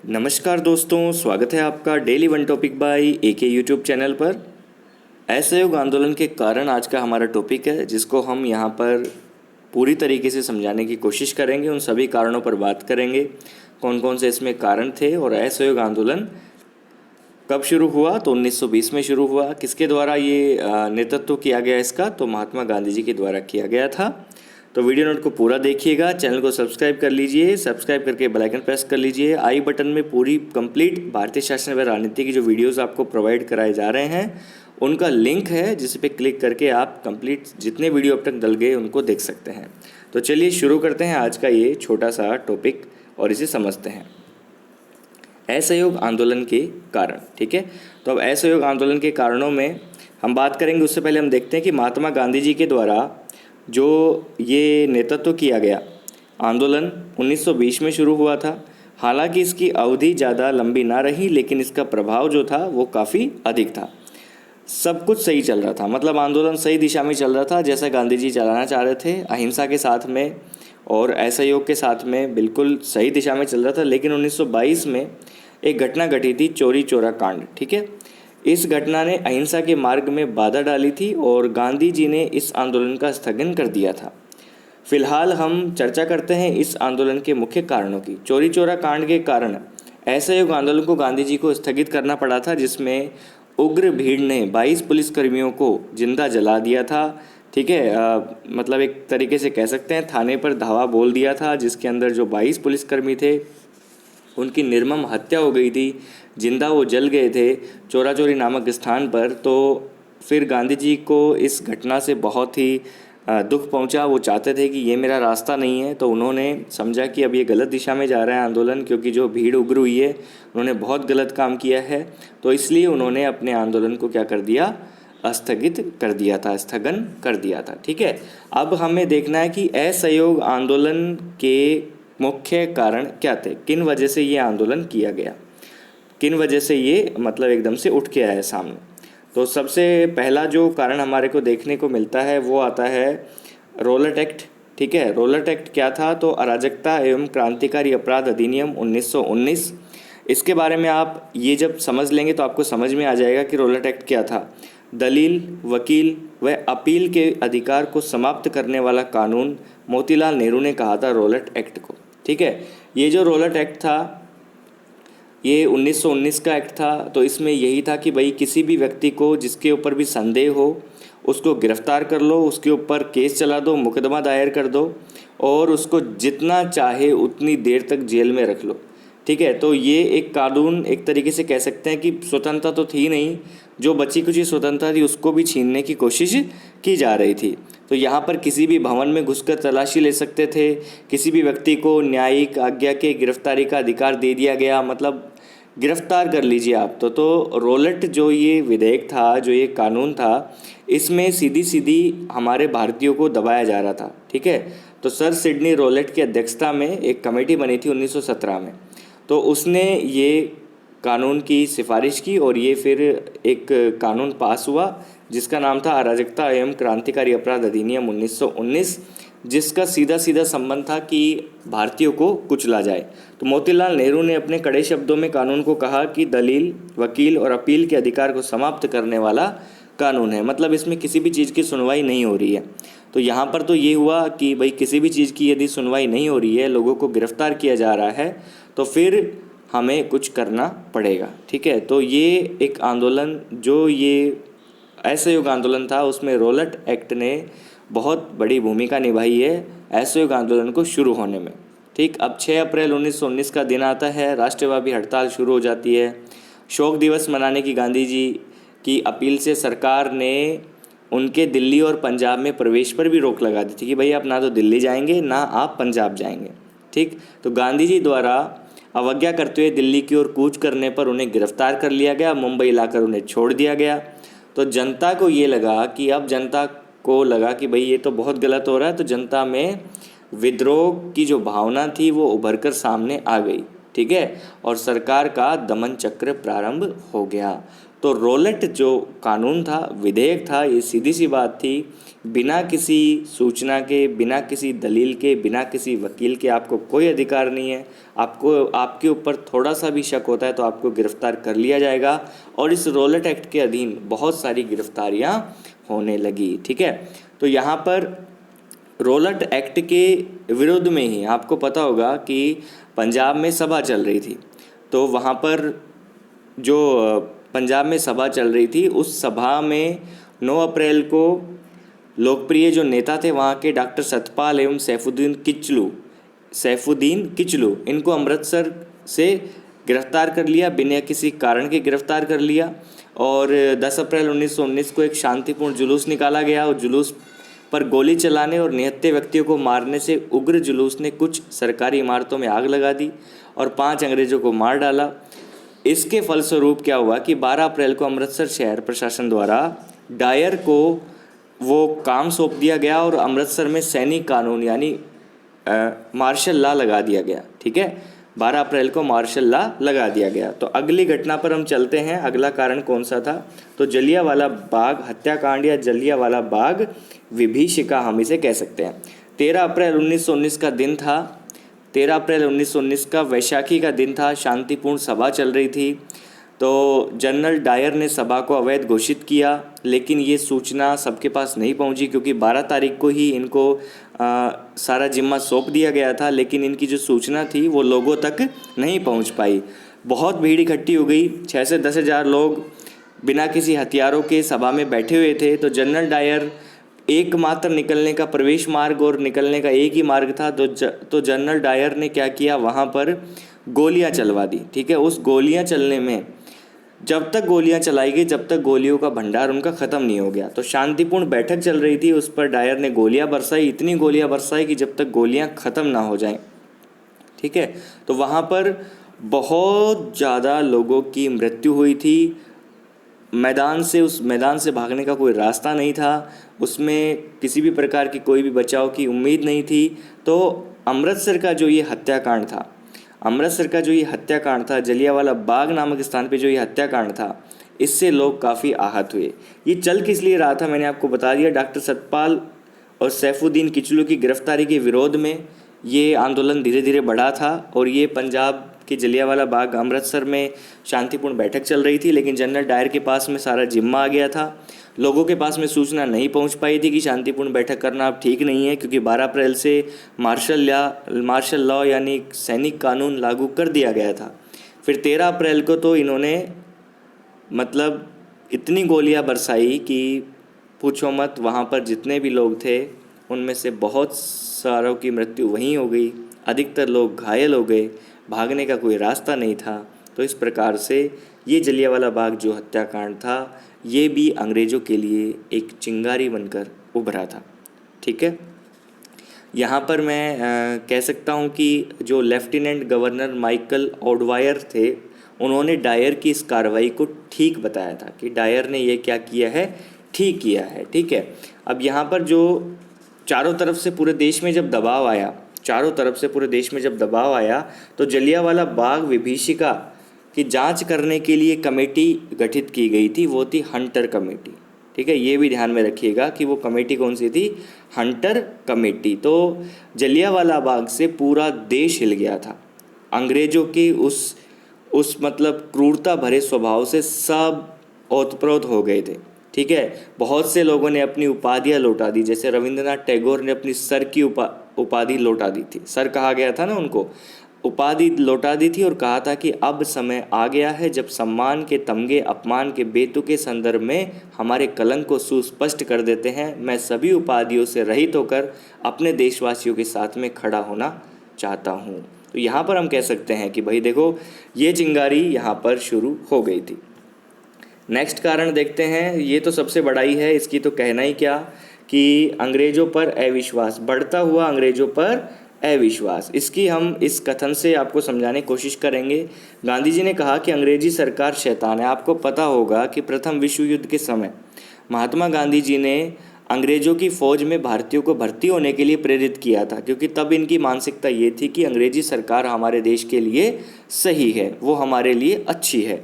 नमस्कार दोस्तों, स्वागत है आपका daily one topic by A K YouTube channel पर। असहयोग आंदोलन के कारण आज का हमारा टॉपिक है, जिसको हम यहाँ पर पूरी तरीके से समझाने की कोशिश करेंगे। उन सभी कारणों पर बात करेंगे, कौन कौन से इसमें कारण थे और असहयोग आंदोलन कब शुरू हुआ। तो 1920 में शुरू हुआ। किसके द्वारा ये नेतृत्व किया गया इसका? तो महात्मा गांधी जी के द्वारा किया गया था। तो वीडियो नोट को पूरा देखिएगा, चैनल को सब्सक्राइब कर लीजिए, सब्सक्राइब करके बेल आइकन प्रेस कर लीजिए। आई बटन में पूरी कंप्लीट भारतीय शासन व राजनीति की जो वीडियोस आपको प्रोवाइड कराए जा रहे हैं उनका लिंक है, जिस पे क्लिक करके आप कंप्लीट जितने वीडियो अब तक डल गए उनको देख सकते हैं। तो चलिए शुरू करते हैं आज का ये छोटा सा टॉपिक और इसे समझते हैं। असहयोग आंदोलन के कारण। ठीक है, तो अब असहयोग आंदोलन के कारणों में हम बात करेंगे। उससे पहले हम देखते हैं कि महात्मा गांधी जी के द्वारा जो ये नेतृत्व किया गया आंदोलन 1920 में शुरू हुआ था। हालांकि इसकी अवधि ज़्यादा लंबी ना रही, लेकिन इसका प्रभाव जो था वो काफ़ी अधिक था। सब कुछ सही चल रहा था, मतलब आंदोलन सही दिशा में चल रहा था, जैसा गांधी जी चलाना चाह रहे थे, अहिंसा के साथ में और असहयोग के साथ में बिल्कुल सही दिशा में चल रहा था। लेकिन 1922 में एक घटना घटी थी, चौरी चौरा कांड। ठीक है, इस घटना ने अहिंसा के मार्ग में बाधा डाली थी और गांधी जी ने इस आंदोलन का स्थगन कर दिया था। फिलहाल हम चर्चा करते हैं इस आंदोलन के मुख्य कारणों की। चौरी चौरा कांड के कारण असहयोग आंदोलन को गांधी जी को स्थगित करना पड़ा था, जिसमें उग्र भीड़ ने 22 पुलिसकर्मियों को जिंदा जला दिया था। ठीक है, मतलब एक तरीके से कह सकते हैं थाने पर धावा बोल दिया था, जिसके अंदर जो 22 पुलिसकर्मी थे उनकी निर्मम हत्या हो गई थी, जिंदा वो जल गए थे चौरा चौरी नामक स्थान पर। तो फिर गांधी जी को इस घटना से बहुत ही दुख पहुंचा। वो चाहते थे कि ये मेरा रास्ता नहीं है, तो उन्होंने समझा कि अब ये गलत दिशा में जा रहा है आंदोलन, क्योंकि जो भीड़ उग्र हुई है उन्होंने बहुत गलत काम किया है। तो इसलिए उन्होंने अपने आंदोलन को क्या कर दिया? स्थगित कर दिया था, स्थगन कर दिया था। ठीक है, अब हमें देखना है कि असहयोग आंदोलन के मुख्य कारण क्या थे, किन वजह से ये आंदोलन किया गया, किन वजह से ये मतलब एकदम से उठ के आया सामने। तो सबसे पहला जो कारण हमारे को देखने को मिलता है वो आता है रोलट एक्ट। ठीक है, रोलट एक्ट क्या था? तो अराजकता एवं क्रांतिकारी अपराध अधिनियम 1919। इसके बारे में आप ये जब समझ लेंगे तो आपको समझ में आ जाएगा कि रोलट एक्ट क्या था। दलील, वकील व अपील के अधिकार को समाप्त करने वाला कानून मोतीलाल नेहरू ने कहा था रोलट एक्ट को। ठीक है, ये जो रोलट एक्ट था ये 1919 का एक्ट था। तो इसमें यही था कि भाई किसी भी व्यक्ति को जिसके ऊपर भी संदेह हो उसको गिरफ्तार कर लो, उसके ऊपर केस चला दो, मुकदमा दायर कर दो और उसको जितना चाहे उतनी देर तक जेल में रख लो। ठीक है, तो ये एक कानून एक तरीके से कह सकते हैं कि स्वतंत्रता तो थी नहीं, जो बची कुछ स्वतंत्रता थी उसको भी छीनने की कोशिश की जा रही थी। तो यहाँ पर किसी भी भवन में घुसकर तलाशी ले सकते थे, किसी भी व्यक्ति को न्यायिक आज्ञा के गिरफ्तारी का अधिकार दे दिया गया, मतलब गिरफ्तार कर लीजिए आप। तो रोलट जो ये विधेयक था, जो ये कानून था, इसमें सीधी सीधी हमारे भारतीयों को दबाया जा रहा था। ठीक है, तो सर सिडनी रोलेट की अध्यक्षता में एक कमेटी बनी थी 1917 में। तो उसने ये कानून की सिफारिश की और ये फिर एक कानून पास हुआ जिसका नाम था अराजकता एवं क्रांतिकारी अपराध अधिनियम 1919, जिसका सीधा सीधा संबंध था कि भारतीयों को कुचला जाए। तो मोतीलाल नेहरू ने अपने कड़े शब्दों में कानून को कहा कि दलील, वकील और अपील के अधिकार को समाप्त करने वाला कानून है, मतलब इसमें किसी भी चीज़ की सुनवाई नहीं हो रही है। तो यहाँ पर तो ये हुआ कि भाई किसी भी चीज़ की यदि सुनवाई नहीं हो रही है, लोगों को गिरफ्तार किया जा रहा है, तो फिर हमें कुछ करना पड़ेगा। ठीक है, तो ये एक आंदोलन जो ये असहयोग आंदोलन था उसमें रोलट एक्ट ने बहुत बड़ी भूमिका निभाई है असहयोग आंदोलन को शुरू होने में। ठीक, अब 6 अप्रैल 1919 का दिन आता है, राष्ट्रव्यापी हड़ताल शुरू हो जाती है। शोक दिवस मनाने की गांधी जी की अपील से सरकार ने उनके दिल्ली और पंजाब में प्रवेश पर भी रोक लगा दी थी कि भाई आप ना तो दिल्ली जाएंगे ना आप पंजाब जाएंगे। ठीक, तो गांधी जी द्वारा अवज्ञा करते हुए दिल्ली की ओर कूच करने पर उन्हें गिरफ्तार कर लिया गया, मुंबई लाकर उन्हें छोड़ दिया गया। तो जनता को ये लगा कि अब जनता को लगा कि भाई ये तो बहुत गलत हो रहा है, तो जनता में विद्रोह की जो भावना थी वो उभर कर सामने आ गई। ठीक है, और सरकार का दमन चक्र प्रारंभ हो गया। तो रोलेट जो कानून था, विधेयक था, ये सीधी सी बात थी, बिना किसी सूचना के, बिना किसी दलील के, बिना किसी वकील के आपको कोई अधिकार नहीं है। आपको आपके ऊपर थोड़ा सा भी शक होता है तो आपको गिरफ्तार कर लिया जाएगा। और इस रोलेट एक्ट के अधीन बहुत सारी गिरफ्तारियां होने लगी। ठीक है, तो यहाँ पर रोलेट एक्ट के विरोध में ही आपको पता होगा कि पंजाब में सभा चल रही थी। तो वहाँ पर जो पंजाब में सभा चल रही थी, उस सभा में 9 अप्रैल को लोकप्रिय जो नेता थे वहाँ के डॉक्टर सतपाल एवं सैफुद्दीन किचलू, इनको अमृतसर से गिरफ्तार कर लिया, बिना किसी कारण के गिरफ्तार कर लिया। और 10 अप्रैल 1919 को एक शांतिपूर्ण जुलूस निकाला गया और जुलूस पर गोली चलाने और निहत्थे व्यक्तियों को मारने से उग्र जुलूस ने कुछ सरकारी इमारतों में आग लगा दी और 5 अंग्रेज़ों को मार डाला। इसके फलस्वरूप क्या हुआ कि 12 अप्रैल को अमृतसर शहर प्रशासन द्वारा डायर को वो काम सौंप दिया गया और अमृतसर में सैनिक कानून यानी मार्शल लॉ लगा दिया गया। ठीक है, 12 अप्रैल को मार्शल लॉ लगा दिया गया। तो अगली घटना पर हम चलते हैं। अगला कारण कौन सा था? तो जलियांवाला बाग हत्याकांड या जलियांवाला बाग विभीषिका हम इसे कह सकते हैं। 13 अप्रैल 1919 का दिन था। 13 अप्रैल 1919 का वैशाखी का दिन था। शांतिपूर्ण सभा चल रही थी। तो जनरल डायर ने सभा को अवैध घोषित किया, लेकिन ये सूचना सबके पास नहीं पहुंची क्योंकि 12 तारीख को ही इनको सारा जिम्मा सौंप दिया गया था, लेकिन इनकी जो सूचना थी वो लोगों तक नहीं पहुंच पाई। बहुत भीड़ इकट्ठी हो गई। 6 से 10 हज़ार लोग बिना किसी हथियारों के सभा में बैठे हुए थे। तो जनरल डायर एकमात्र निकलने का प्रवेश मार्ग और निकलने का एक ही मार्ग था। तो जनरल डायर ने क्या किया, वहाँ पर गोलियाँ चलवा दी। ठीक है, उस गोलियाँ चलने में जब तक गोलियां चलाई गई, जब तक गोलियों का भंडार उनका ख़त्म नहीं हो गया। तो शांतिपूर्ण बैठक चल रही थी, उस पर डायर ने गोलियां बरसाई, इतनी गोलियां बरसाई कि जब तक गोलियां ख़त्म ना हो जाएं। ठीक है, तो वहाँ पर बहुत ज़्यादा लोगों की मृत्यु हुई थी। उस मैदान से भागने का कोई रास्ता नहीं था, उसमें किसी भी प्रकार की कोई भी बचाव की उम्मीद नहीं थी। तो अमृतसर का जो ये हत्याकांड था, जलियांवाला बाग नामक स्थान पे जो ये हत्याकांड था, इससे लोग काफ़ी आहत हुए। ये चल किस लिए रहा था मैंने आपको बता दिया। डॉक्टर सतपाल और सैफुद्दीन किचलू की गिरफ्तारी के विरोध में ये आंदोलन धीरे धीरे बढ़ा था और ये पंजाब के जलियांवाला बाग अमृतसर में शांतिपूर्ण बैठक चल रही थी, लेकिन जनरल डायर के पास में सारा जिम्मा आ गया था। लोगों के पास में सूचना नहीं पहुंच पाई थी कि शांतिपूर्ण बैठक करना अब ठीक नहीं है, क्योंकि 12 अप्रैल से मार्शल लॉ यानी सैनिक कानून लागू कर दिया गया था। फिर 13 अप्रैल को तो इन्होंने मतलब इतनी गोलियां बरसाई कि पूछो मत। वहाँ पर जितने भी लोग थे उनमें से बहुत सारों की मृत्यु वहीं हो गई, अधिकतर लोग घायल हो गए, भागने का कोई रास्ता नहीं था। तो इस प्रकार से ये जलियांवाला बाग जो हत्याकांड था, ये भी अंग्रेज़ों के लिए एक चिंगारी बनकर उभरा था। ठीक है, यहाँ पर मैं कह सकता हूँ कि जो लेफ्टिनेंट गवर्नर माइकल ऑडवायर थे, उन्होंने डायर की इस कार्रवाई को ठीक बताया था कि डायर ने ये क्या किया है, ठीक किया है। ठीक है, अब यहाँ पर जो चारों तरफ से पूरे देश में जब दबाव आया तो जलियांवाला बाग विभीषिका की जांच करने के लिए कमेटी गठित की गई थी, वो थी हंटर कमेटी। ठीक है, ये भी ध्यान में रखिएगा कि वो कमेटी कौन सी थी, हंटर कमेटी। तो जलियांवाला बाग से पूरा देश हिल गया था। अंग्रेज़ों की उस मतलब क्रूरता भरे स्वभाव से सब ओतप्रोत हो गए थे। ठीक है, बहुत से लोगों ने अपनी उपाधियां लौटा दी, जैसे रविंद्रनाथ टैगोर ने अपनी सर की उपाधि लौटा दी थी। सर कहा गया था ना उनको, उपाधि लौटा दी थी और कहा था कि अब समय आ गया है जब सम्मान के तमगे अपमान के बेतुके संदर्भ में हमारे कलंक को सुस्पष्ट कर देते हैं। मैं सभी उपाधियों से रहित होकर अपने देशवासियों के साथ में खड़ा होना चाहता हूँ। तो यहाँ पर हम कह सकते हैं कि भाई देखो, ये चिंगारी यहाँ पर शुरू हो गई थी। नेक्स्ट कारण देखते हैं। ये तो सबसे बड़ा ही है, इसकी तो कहना ही क्या कि अंग्रेज़ों पर अविश्वास, बढ़ता हुआ अंग्रेज़ों पर अविश्वास। इसकी हम इस कथन से आपको समझाने की कोशिश करेंगे। गांधी जी ने कहा कि अंग्रेजी सरकार शैतान है। आपको पता होगा कि प्रथम विश्व युद्ध के समय महात्मा गांधी जी ने अंग्रेज़ों की फ़ौज में भारतीयों को भर्ती होने के लिए प्रेरित किया था, क्योंकि तब इनकी मानसिकता ये थी कि अंग्रेज़ी सरकार हमारे देश के लिए सही है, वो हमारे लिए अच्छी है।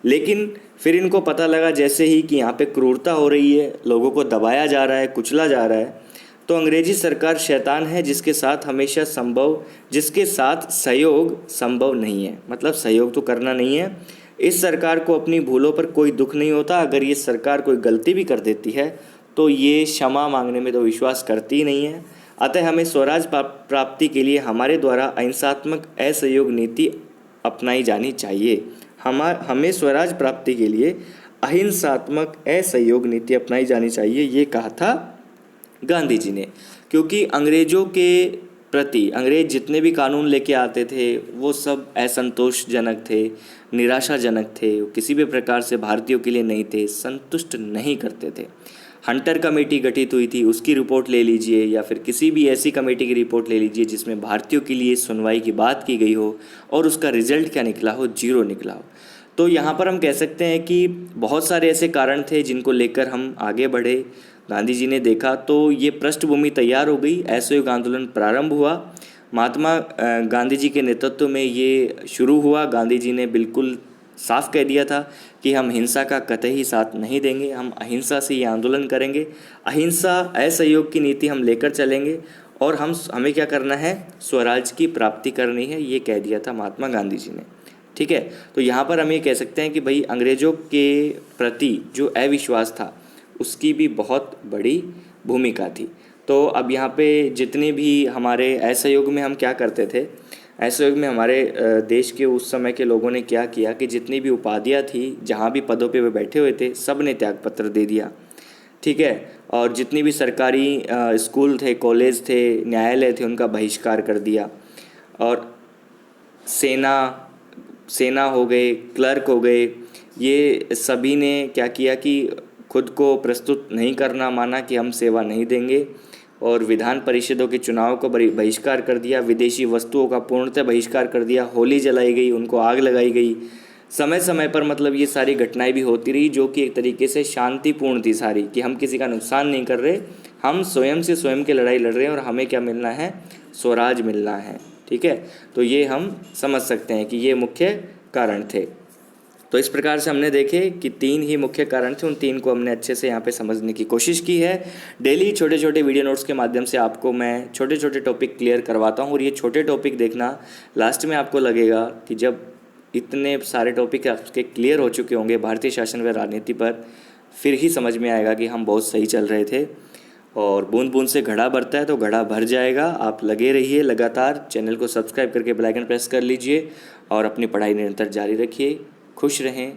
लेकिन फिर इनको पता लगा जैसे ही कि यहाँ पे क्रूरता हो रही है, लोगों को दबाया जा रहा है, कुचला जा रहा है, तो अंग्रेजी सरकार शैतान है जिसके साथ सहयोग संभव नहीं है। मतलब सहयोग तो करना नहीं है। इस सरकार को अपनी भूलों पर कोई दुख नहीं होता। अगर ये सरकार कोई गलती भी कर देती है तो ये क्षमा मांगने में तो विश्वास करती ही नहीं है। अतः हमें स्वराज प्राप्ति के लिए हमारे द्वारा अहिंसात्मक असहयोग नीति अपनाई जानी चाहिए। हमें स्वराज प्राप्ति के लिए अहिंसात्मक असहयोग नीति अपनाई जानी चाहिए, ये कहा था गांधी जी ने। क्योंकि अंग्रेज़ों के प्रति अंग्रेज जितने भी कानून लेके आते थे वो सब असंतोषजनक थे, निराशाजनक थे, किसी भी प्रकार से भारतीयों के लिए नहीं थे, संतुष्ट नहीं करते थे। हंटर कमेटी गठित हुई थी, उसकी रिपोर्ट ले लीजिए, या फिर किसी भी ऐसी कमेटी की रिपोर्ट ले लीजिए जिसमें भारतीयों के लिए सुनवाई की बात की गई हो और उसका रिजल्ट क्या निकला हो, 0 निकला हो। तो यहाँ पर हम कह सकते हैं कि बहुत सारे ऐसे कारण थे जिनको लेकर हम आगे बढ़े। गांधी जी ने देखा तो ये पृष्ठभूमि तैयार हो गई, असहयोग आंदोलन प्रारंभ हुआ। महात्मा गांधी जी के नेतृत्व में ये शुरू हुआ। गांधी जी ने बिल्कुल साफ कह दिया था कि हम हिंसा का कतई साथ नहीं देंगे, हम अहिंसा से ये आंदोलन करेंगे, अहिंसा असहयोग की नीति हम लेकर चलेंगे और हमें क्या करना है, स्वराज की प्राप्ति करनी है, ये कह दिया था महात्मा गांधी जी ने। ठीक है, तो यहाँ पर हम ये कह सकते हैं कि भाई अंग्रेज़ों के प्रति जो अविश्वास था उसकी भी बहुत बड़ी भूमिका थी। तो अब यहाँ पे जितने भी हमारे असहयोग में हम क्या करते थे, असहयोग में हमारे देश के उस समय के लोगों ने क्या किया कि जितनी भी उपाधियाँ थी, जहाँ भी पदों पे वे बैठे हुए थे, सब ने त्यागपत्र दे दिया। ठीक है, और जितनी भी सरकारी स्कूल थे, कॉलेज थे, न्यायालय थे, उनका बहिष्कार कर दिया। और सेना हो गए, क्लर्क हो गए, ये सभी ने क्या किया कि खुद को प्रस्तुत नहीं करना माना कि हम सेवा नहीं देंगे, और विधान परिषदों के चुनाव को बहिष्कार कर दिया। विदेशी वस्तुओं का पूर्णतः बहिष्कार कर दिया। होली जलाई गई, उनको आग लगाई गई। समय समय पर मतलब ये सारी घटनाएं भी होती रही जो कि एक तरीके से शांतिपूर्ण थी सारी, कि हम किसी का नुकसान नहीं कर रहे, हम स्वयं से स्वयं की लड़ाई लड़ रहे हैं और हमें क्या मिलना है, स्वराज मिलना है। ठीक है, तो ये हम समझ सकते हैं कि ये मुख्य कारण थे। तो इस प्रकार से हमने देखे कि 3 ही मुख्य कारण थे, उन 3 को हमने अच्छे से यहाँ पे समझने की कोशिश की है। डेली छोटे छोटे वीडियो नोट्स के माध्यम से आपको मैं छोटे छोटे टॉपिक क्लियर करवाता हूँ, और ये छोटे टॉपिक देखना, लास्ट में आपको लगेगा कि जब इतने सारे टॉपिक आपके क्लियर हो चुके होंगे भारतीय शासन व राजनीति पर, फिर ही समझ में आएगा कि हम बहुत सही चल रहे थे। और बूंद बूंद से घड़ा भरता है तो घड़ा भर जाएगा। आप लगे रहिए लगातार, चैनल को सब्सक्राइब करके बेल आइकन प्रेस कर लीजिए और अपनी पढ़ाई निरंतर जारी रखिए। खुश रहें,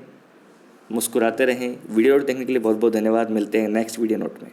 मुस्कुराते रहें। वीडियो नोट देखने के लिए बहुत बहुत धन्यवाद। मिलते हैं नेक्स्ट वीडियो नोट में।